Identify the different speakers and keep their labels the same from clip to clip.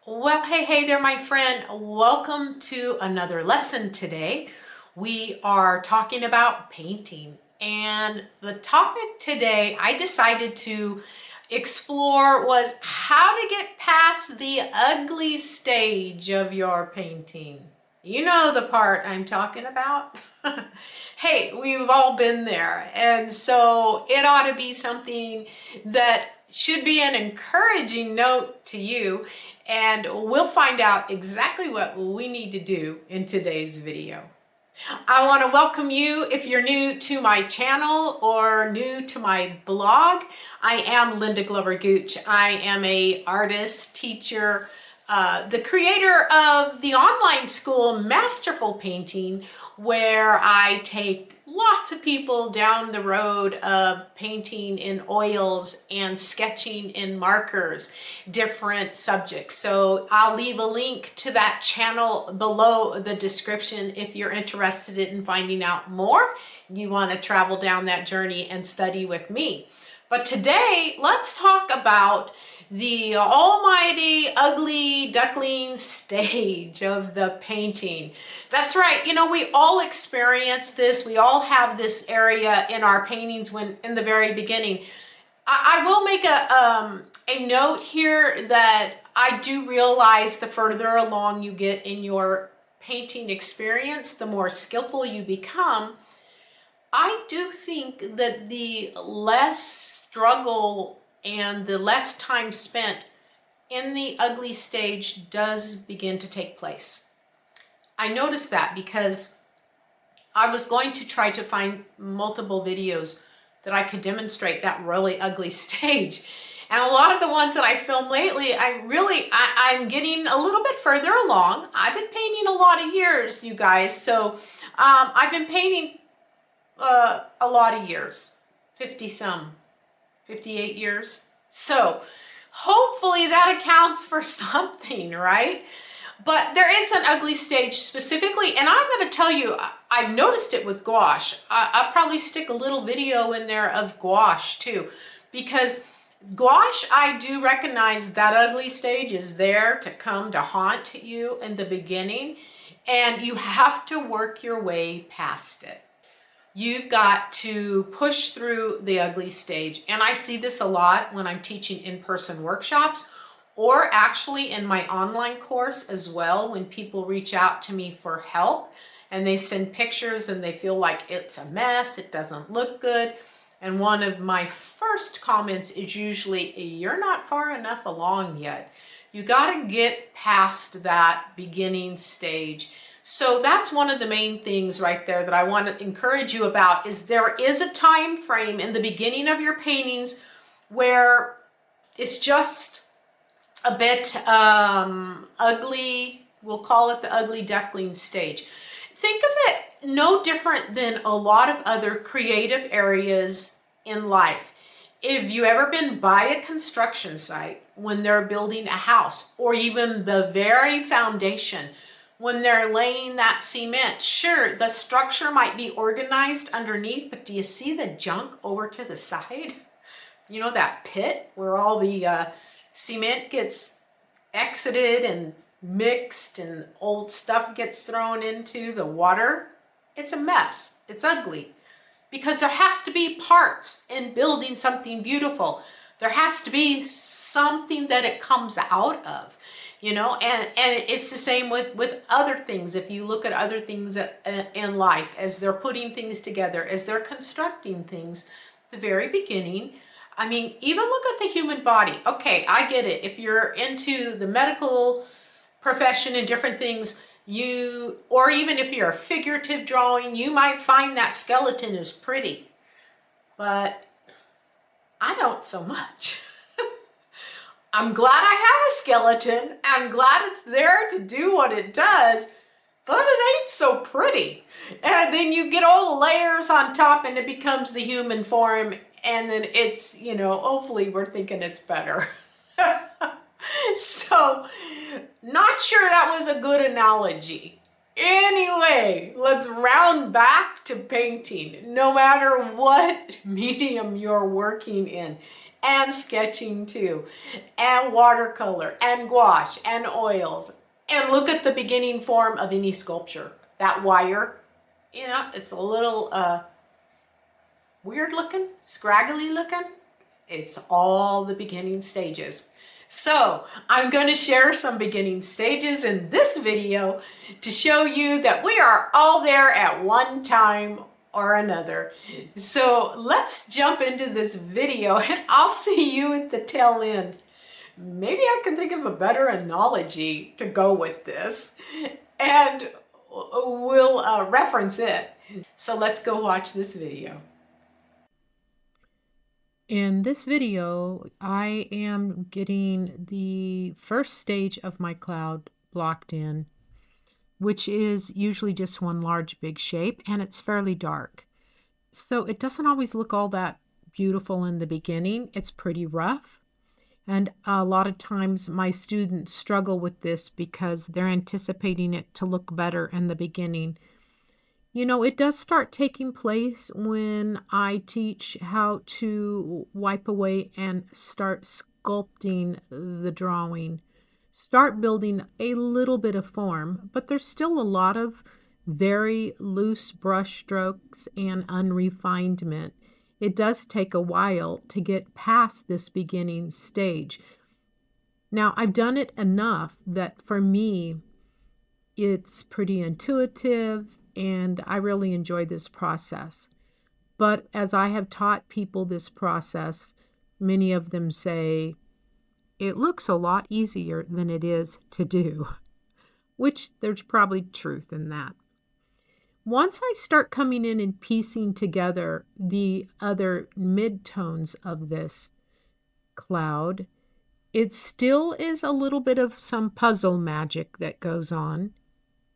Speaker 1: Well, hey there, my friend. Welcome to another lesson today. We are talking about painting, and the topic today I decided to explore was how to get past the ugly stage of your painting. You know the part I'm talking about? Hey, we've all been there, and so it ought to be something that should be an encouraging note to you, and we'll find out exactly what we need to do in today's video. I want to welcome you if you're new to my channel or new to my blog. I am Linda Glover Gooch. I am a artist, teacher, the creator of the online school Masterful Painting, where I take lots of people down the road of painting in oils and sketching in markers, different subjects. So I'll leave a link to that channel below the description if you're interested in finding out more. You want to travel down that journey and study with me. But today, let's talk about the almighty ugly duckling stage of the painting. That's right, you know, we all experience this. We all have this area in our paintings when in the very beginning. I will make a note here that I do realize the further along you get in your painting experience, the more skillful you become. I do think that the less struggle and the less time spent in the ugly stage does begin to take place. I noticed that because I was going to try to find multiple videos that I could demonstrate that really ugly stage. And a lot of the ones that I filmed lately, I'm getting a little bit further along. I've been painting a lot of years, you guys. So I've been painting a lot of years, 58 years. So hopefully that accounts for something, right? But there is an ugly stage specifically, and I'm going to tell you, I've noticed it with gouache. I'll probably stick a little video in there of gouache too, because gouache, I do recognize that ugly stage is there to come to haunt you in the beginning, and you have to work your way past it. You've got to push through the ugly stage. And I see this a lot when I'm teaching in-person workshops, or actually in my online course as well, when people reach out to me for help and they send pictures and they feel like it's a mess, it doesn't look good. And one of my first comments is usually, you're not far enough along yet. You got to get past that beginning stage. So that's one of the main things right there that I want to encourage you about, is there is a time frame in the beginning of your paintings where it's just a bit ugly. We'll call it the ugly duckling stage. Think of it no different than a lot of other creative areas in life. If you ever been by a construction site when they're building a house, or even the very foundation, when they're laying that cement, sure, the structure might be organized underneath, but do you see the junk over to the side? You know, that pit where all the cement gets exited and mixed and old stuff gets thrown into the water? It's a mess. It's ugly. Because there has to be parts in building something beautiful. There has to be something that it comes out of. You know, and it's the same with other things. If you look at other things in life, as they're putting things together, as they're constructing things, at the very beginning, I mean, even look at the human body. Okay, I get it. If you're into the medical profession and different things, or even if you're a figurative drawing, you might find that skeleton is pretty. But I don't so much. I'm glad I have a skeleton. I'm glad it's there to do what it does, but it ain't so pretty. And then you get all the layers on top and it becomes the human form, and then it's, you know, hopefully we're thinking it's better. So, not sure that was a good analogy. Anyway, let's round back to painting. No matter what medium you're working in, and sketching too, and watercolor, and gouache, and oils. And look at the beginning form of any sculpture. That wire, you know, it's a little weird looking, scraggly looking. It's all the beginning stages. So I'm going to share some beginning stages in this video to show you that we are all there at one time or another. So let's jump into this video and I'll see you at the tail end. Maybe I can think of a better analogy to go with this and we'll reference it. So let's go watch this video. In this video, I am getting the first stage of my cloud blocked in, which is usually just one large big shape, and it's fairly dark. So it doesn't always look all that beautiful in the beginning. It's pretty rough. And a lot of times my students struggle with this because they're anticipating it to look better in the beginning. You know, it does start taking place when I teach how to wipe away and start sculpting the drawing. Start building a little bit of form, but there's still a lot of very loose brush strokes and unrefinement. It does take a while to get past this beginning stage. Now, I've done it enough that for me, it's pretty intuitive and I really enjoy this process. But as I have taught people this process, many of them say, it looks a lot easier than it is to do, which there's probably truth in that. Once I start coming in and piecing together the other midtones of this cloud, it still is a little bit of some puzzle magic that goes on,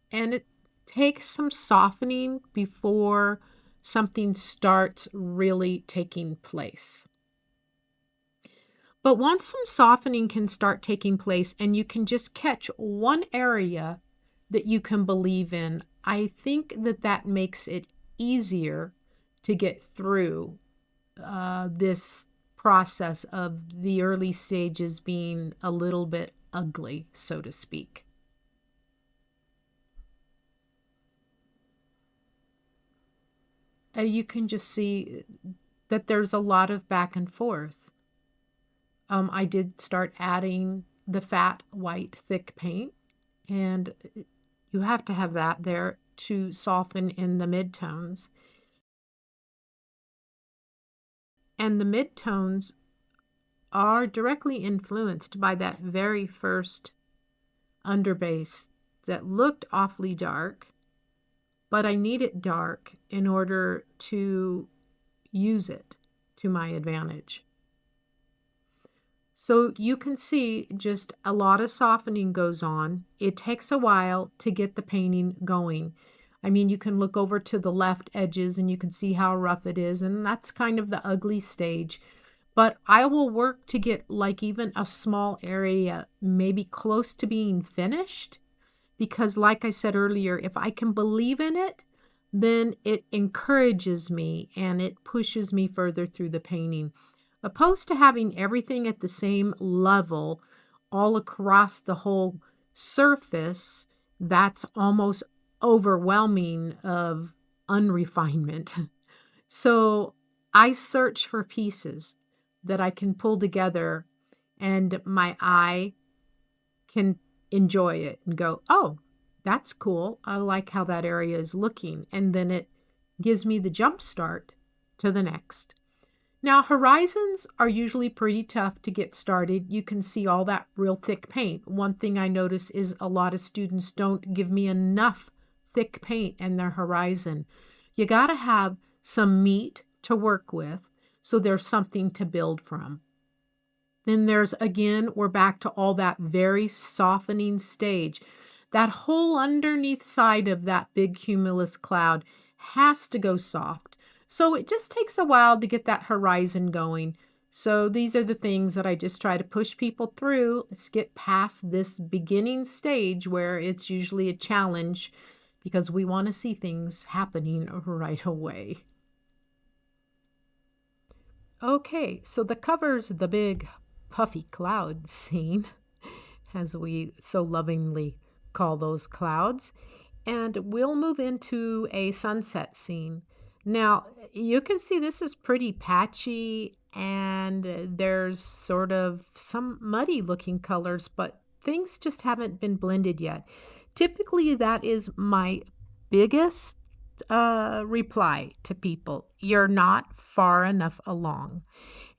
Speaker 1: and it takes some softening before something starts really taking place. But once some softening can start taking place and you can just catch one area that you can believe in, I think that that makes it easier to get through this process of the early stages being a little bit ugly, so to speak. You can just see that there's a lot of back and forth. I did start adding the fat, white, thick paint, and you have to have that there to soften in the midtones. And the midtones are directly influenced by that very first underbase that looked awfully dark, but I need it dark in order to use it to my advantage. So you can see just a lot of softening goes on. It takes a while to get the painting going. I mean, you can look over to the left edges and you can see how rough it is, and that's kind of the ugly stage. But I will work to get like even a small area maybe close to being finished, because like I said earlier, if I can believe in it, then it encourages me and it pushes me further through the painting. Opposed to having everything at the same level all across the whole surface, that's almost overwhelming of unrefinement. So I search for pieces that I can pull together and my eye can enjoy it and go, oh, that's cool. I like how that area is looking. And then it gives me the jump start to the next. Now, horizons are usually pretty tough to get started. You can see all that real thick paint. One thing I notice is a lot of students don't give me enough thick paint in their horizon. You got to have some meat to work with, so there's something to build from. Then there's, again, we're back to all that very softening stage. That whole underneath side of that big cumulus cloud has to go soft. So it just takes a while to get that horizon going. So these are the things that I just try to push people through. Let's get past this beginning stage where it's usually a challenge because we want to see things happening right away. Okay, so the cover's the big puffy cloud scene, as we so lovingly call those clouds. And we'll move into a sunset scene. Now, you can see this is pretty patchy and there's sort of some muddy looking colors, but things just haven't been blended yet. Typically, that is my biggest reply to people. You're not far enough along.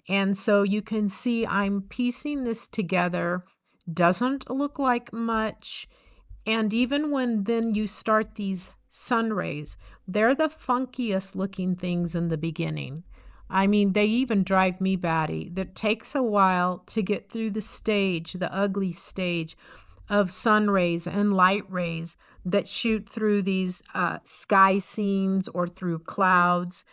Speaker 1: And so you can see I'm piecing this together. Doesn't look like much. And even when then you start these sun rays, they're the funkiest looking things in the beginning. I mean, they even drive me batty. That takes a while to get through the stage, the ugly stage of sun rays and light rays that shoot through these sky scenes or through clouds.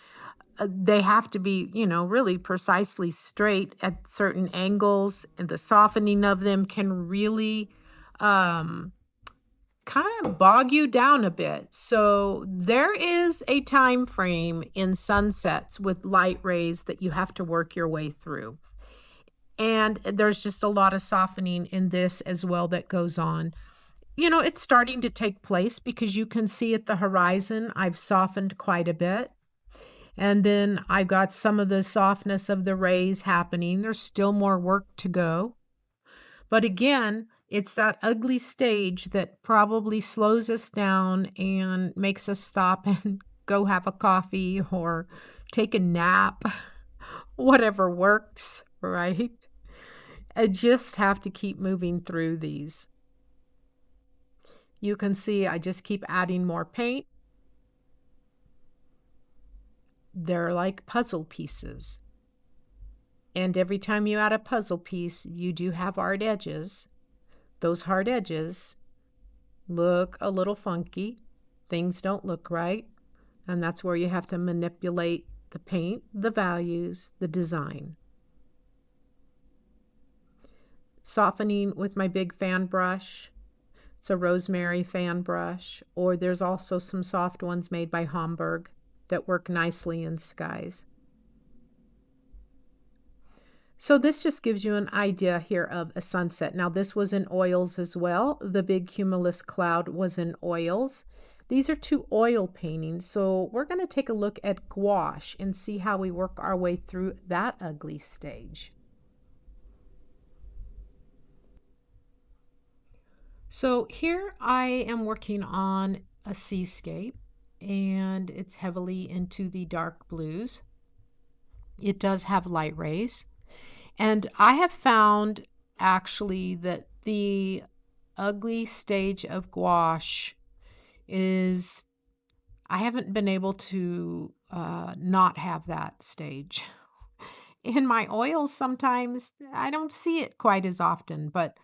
Speaker 1: They have to be, really precisely straight at certain angles, and the softening of them can really um, kind of bog you down a bit. So there is a time frame in sunsets with light rays that you have to work your way through. And there's just a lot of softening in this as well that goes on. It's starting to take place because you can see at the horizon, I've softened quite a bit. And then I've got some of the softness of the rays happening. There's still more work to go. But again, it's that ugly stage that probably slows us down and makes us stop and go have a coffee or take a nap, whatever works, right? I just have to keep moving through these. You can see I just keep adding more paint. They're like puzzle pieces. And every time you add a puzzle piece, you do have hard edges. Those hard edges look a little funky. Things don't look right. And that's where you have to manipulate the paint, the values, the design. Softening with my big fan brush. It's a rosemary fan brush, or there's also some soft ones made by Homburg that work nicely in skies. So this just gives you an idea here of a sunset. Now this was in oils as well. The big cumulus cloud was in oils. These are two oil paintings. So we're going to take a look at gouache and see how we work our way through that ugly stage. So here I am working on a seascape, and it's heavily into the dark blues. It does have light rays. And I have found actually that the ugly stage of gouache is, I haven't been able to not have that stage. In my oils, sometimes I don't see it quite as often, but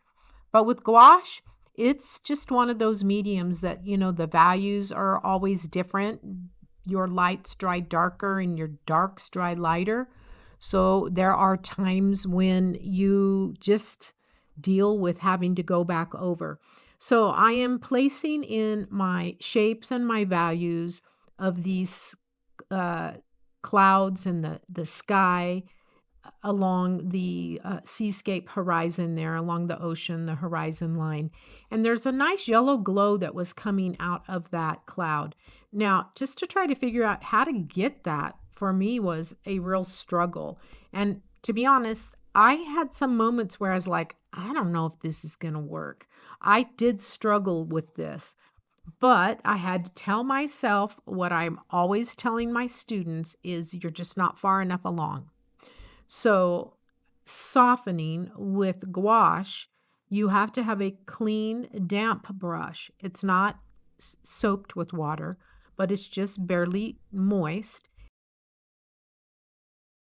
Speaker 1: with gouache, it's just one of those mediums that, the values are always different. Your lights dry darker and your darks dry lighter. So there are times when you just deal with having to go back over. So I am placing in my shapes and my values of these clouds and the sky along the seascape horizon there, along the ocean, the horizon line. And there's a nice yellow glow that was coming out of that cloud. Now, just to try to figure out how to get that for me was a real struggle. And to be honest, I had some moments where I was like, I don't know if this is going to work. I did struggle with this. But I had to tell myself what I'm always telling my students is you're just not far enough along. So softening with gouache, you have to have a clean, damp brush. It's not soaked with water, but it's just barely moist.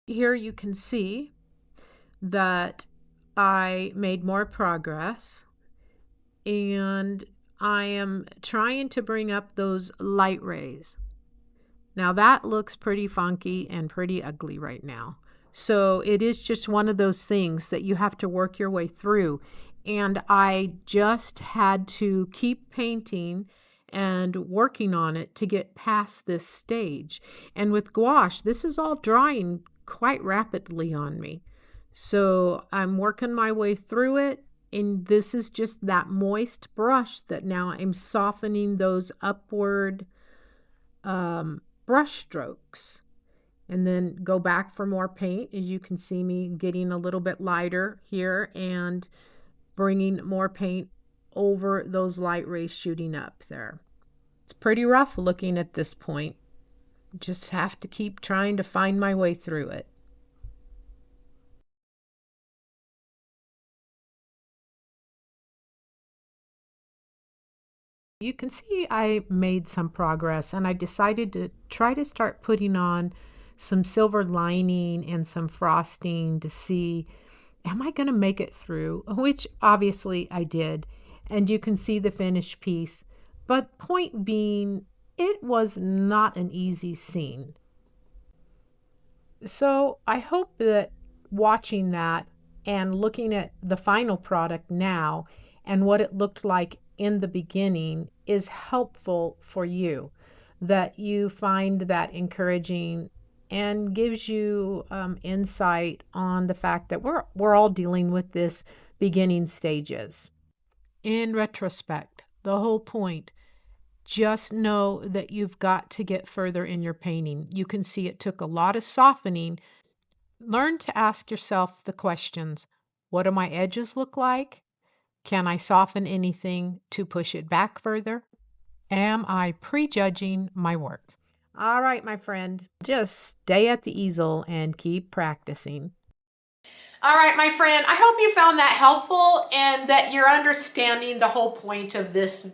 Speaker 1: Here you can see that I made more progress, and I am trying to bring up those light rays. Now that looks pretty funky and pretty ugly right now. So it is just one of those things that you have to work your way through. And I just had to keep painting and working on it to get past this stage. And with gouache, this is all drying quite rapidly on me. So I'm working my way through it. And this is just that moist brush that now I'm softening those upward brush strokes. And then go back for more paint. As you can see me getting a little bit lighter here and bringing more paint over those light rays shooting up there. It's pretty rough looking at this point. Just have to keep trying to find my way through it. You can see I made some progress, and I decided to try to start putting on some silver lining and some frosting to see, am I going to make it through? Which obviously I did. And you can see the finished piece. But point being, it was not an easy scene. So I hope that watching that and looking at the final product now and what it looked like in the beginning is helpful for you, that you find that encouraging and gives you insight on the fact that we're all dealing with this beginning stages. In retrospect, the whole point, just know that you've got to get further in your painting. You can see it took a lot of softening. Learn to ask yourself the questions. What do my edges look like? Can I soften anything to push it back further? Am I prejudging my work? All right, my friend, just stay at the easel and keep practicing. All right, my friend, I hope you found that helpful and that you're understanding the whole point of this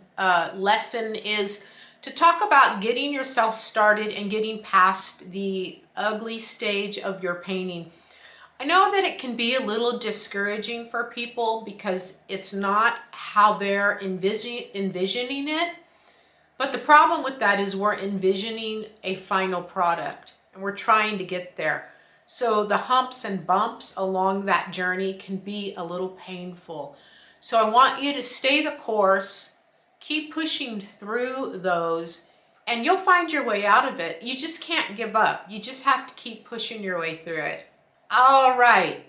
Speaker 1: lesson is to talk about getting yourself started and getting past the ugly stage of your painting. I know that it can be a little discouraging for people because it's not how they're envisioning it. But the problem with that is we're envisioning a final product and we're trying to get there. So the humps and bumps along that journey can be a little painful. So I want you to stay the course, keep pushing through those, and you'll find your way out of it. You just can't give up. You just have to keep pushing your way through it. All right.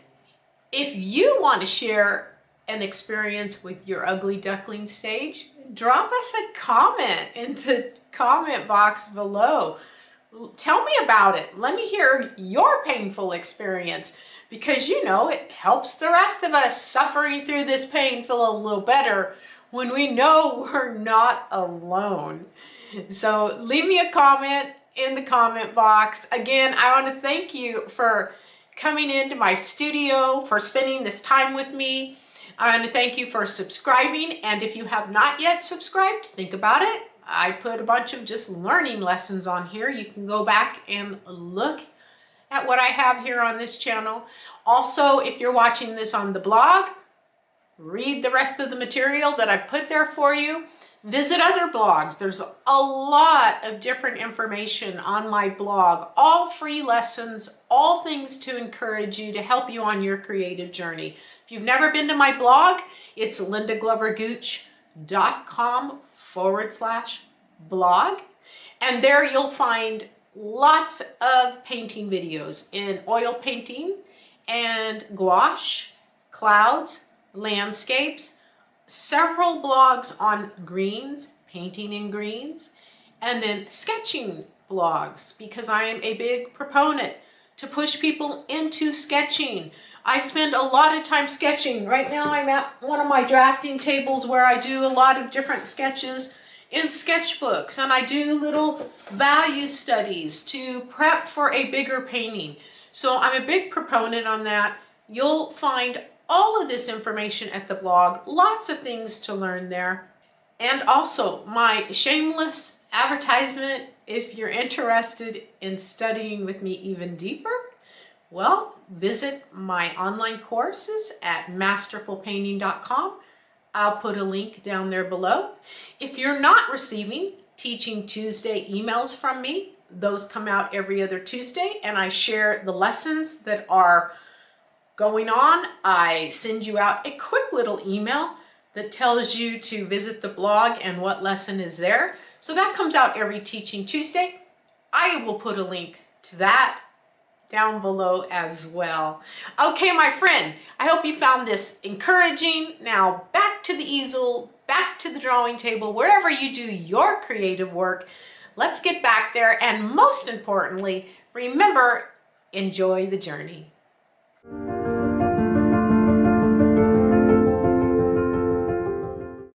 Speaker 1: If you want to share an experience with your ugly duckling stage, drop us a comment in the comment box below. Tell me about it. Let me hear your painful experience because you know it helps the rest of us suffering through this pain feel a little better when we know we're not alone. So leave me a comment in the comment box. Again, I want to thank you for coming into my studio, for spending this time with me. I want to thank you for subscribing, and if you have not yet subscribed, think about it. I put a bunch of just learning lessons on here. You can go back and look at what I have here on this channel. Also, if you're watching this on the blog, read the rest of the material that I've put there for you. Visit other blogs. There's a lot of different information on my blog, all free lessons, all things to encourage you, to help you on your creative journey. If you've never been to my blog, it's lindaglovergooch.com/blog. And there you'll find lots of painting videos in oil painting and gouache, clouds, landscapes, several blogs on greens, painting in greens, and then sketching blogs because I am a big proponent to push people into sketching. I spend a lot of time sketching. Right now I'm at one of my drafting tables where I do a lot of different sketches in sketchbooks, and I do little value studies to prep for a bigger painting. So I'm a big proponent on that. You'll find all of this information at the blog, lots of things to learn there. And also my shameless advertisement, if you're interested in studying with me even deeper, well, visit my online courses at masterfulpainting.com. I'll put a link down there below. If you're not receiving Teaching Tuesday emails from me, those come out every other Tuesday, and I share the lessons that are going on. I send you out a quick little email that tells you to visit the blog and what lesson is there. So that comes out every Teaching Tuesday. I will put a link to that down below as well. Okay, my friend, I hope you found this encouraging. Now back to the easel, back to the drawing table, wherever you do your creative work. Let's get back there, and most importantly, remember, enjoy the journey.